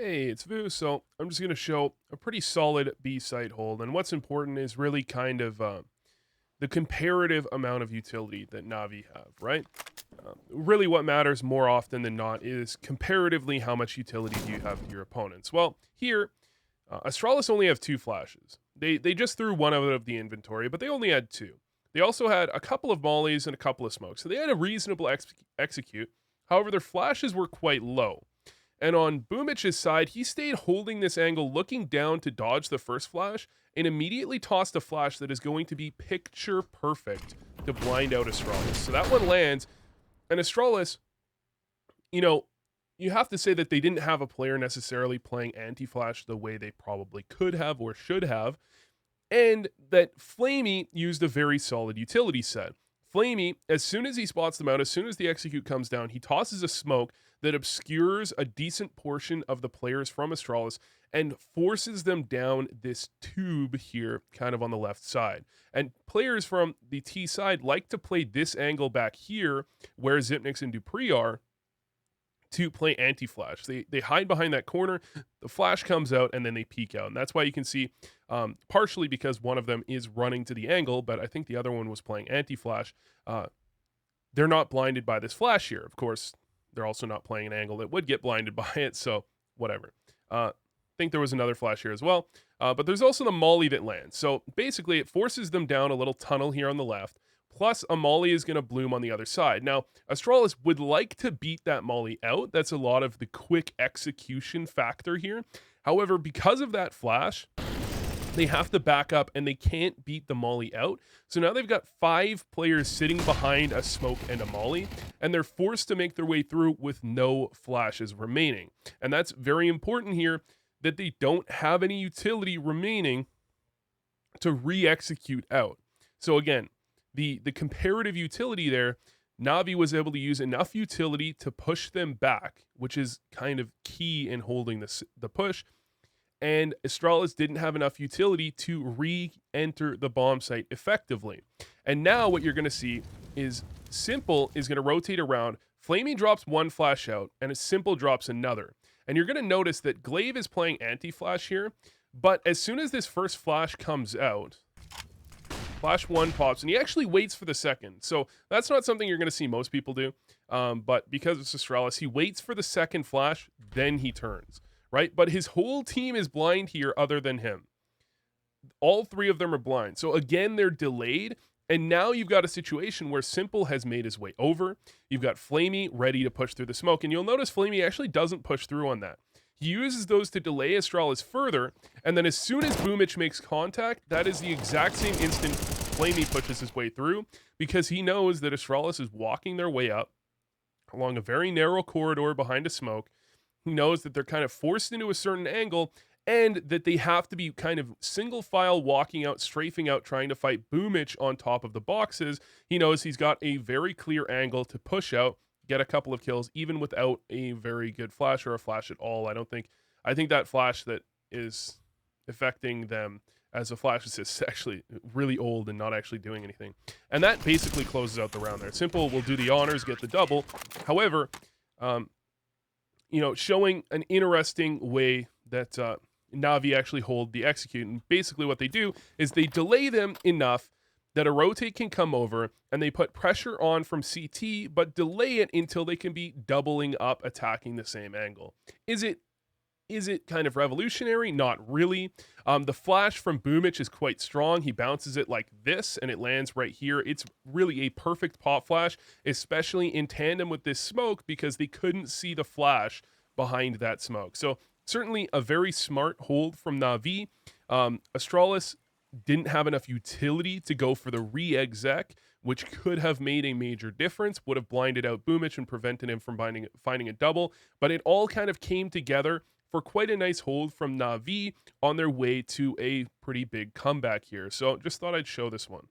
Hey, it's Vu. So I'm just going to show a pretty solid B site hold. And what's important is really kind of the comparative amount of utility that NaVi have, right? Really, what matters more often than not is comparatively how much utility do you have to your opponents. Well, here, Astralis only have two flashes. They just threw one out of the inventory, but they only had two. They also had a couple of mollies and a couple of smokes, so they had a reasonable execute. However, their flashes were quite low. And on Boomich's side, he stayed holding this angle, looking down to dodge the first flash, and immediately tossed a flash that is going to be picture perfect to blind out Astralis. So that one lands, and Astralis, you know, you have to say that they didn't have a player necessarily playing anti-flash the way they probably could have or should have, and that Flamey used a very solid utility set. Flamey, as soon as he spots them out, as soon as the execute comes down, he tosses a smoke that obscures a decent portion of the players from Astralis and forces them down this tube here, kind of on the left side. And players from the T side like to play this angle back here, where Zipnix and Dupree are, to play anti-flash. They hide behind that corner, the flash comes out, and then they peek out. And that's why you can see, partially because one of them is running to the angle, but I think the other one was playing anti-flash. They're not blinded by this flash here. Of course, they're also not playing an angle that would get blinded by it, so whatever. I think there was another flash here as well. But there's also the molly that lands. So basically, it forces them down a little tunnel here on the left. Plus, a molly is going to bloom on the other side. Now, Astralis would like to beat that molly out. That's a lot of the quick execution factor here. However, because of that flash, they have to back up and they can't beat the molly out. So now they've got 5 players sitting behind a smoke and a molly, and they're forced to make their way through with no flashes remaining. And that's very important here, that they don't have any utility remaining to re-execute out. So again, the comparative utility there, NaVi was able to use enough utility to push them back, which is kind of key in holding the push. And Astralis didn't have enough utility to re-enter the bomb site effectively. And now what you're going to see is Simple is going to rotate around. Flamey drops one flash out, and Simple drops another. And you're going to notice that Glaive is playing anti-flash here, but as soon as this first flash comes out, Flash 1 pops, and he actually waits for the second. So that's not something you're going to see most people do. But because it's Astralis, he waits for the second flash, then he turns, right? But his whole team is blind here other than him. All 3 of them are blind. So again, they're delayed. And now you've got a situation where Simple has made his way over. You've got Flamey ready to push through the smoke. And you'll notice Flamey actually doesn't push through on that. He uses those to delay Astralis further, and then as soon as Boomich makes contact, that is the exact same instant Flamey pushes his way through, because he knows that Astralis is walking their way up along a very narrow corridor behind a smoke. He knows that they're kind of forced into a certain angle, and that they have to be kind of single file walking out, strafing out, trying to fight Boomich on top of the boxes. He knows he's got a very clear angle to push out, get a couple of kills, even without a very good flash or a flash at all. I think that flash that is affecting them as a flash assist is actually really old and not actually doing anything. And that basically closes out the round there. Simple will do the honors, get the double. However, showing an interesting way that NaVi actually hold the execute. And basically what they do is they delay them enough that a rotate can come over, and they put pressure on from CT, but delay it until they can be doubling up, attacking the same angle. Is it kind of revolutionary? Not really. The flash from Boomich is quite strong. He bounces it like this, and it lands right here. It's really a perfect pop flash, especially in tandem with this smoke, because they couldn't see the flash behind that smoke. So certainly a very smart hold from NaVi. Astralis didn't have enough utility to go for the re-exec, which could have made a major difference, would have blinded out Boomich and prevented him from finding a double. But it all kind of came together for quite a nice hold from NaVi on their way to a pretty big comeback here. So just thought I'd show this one.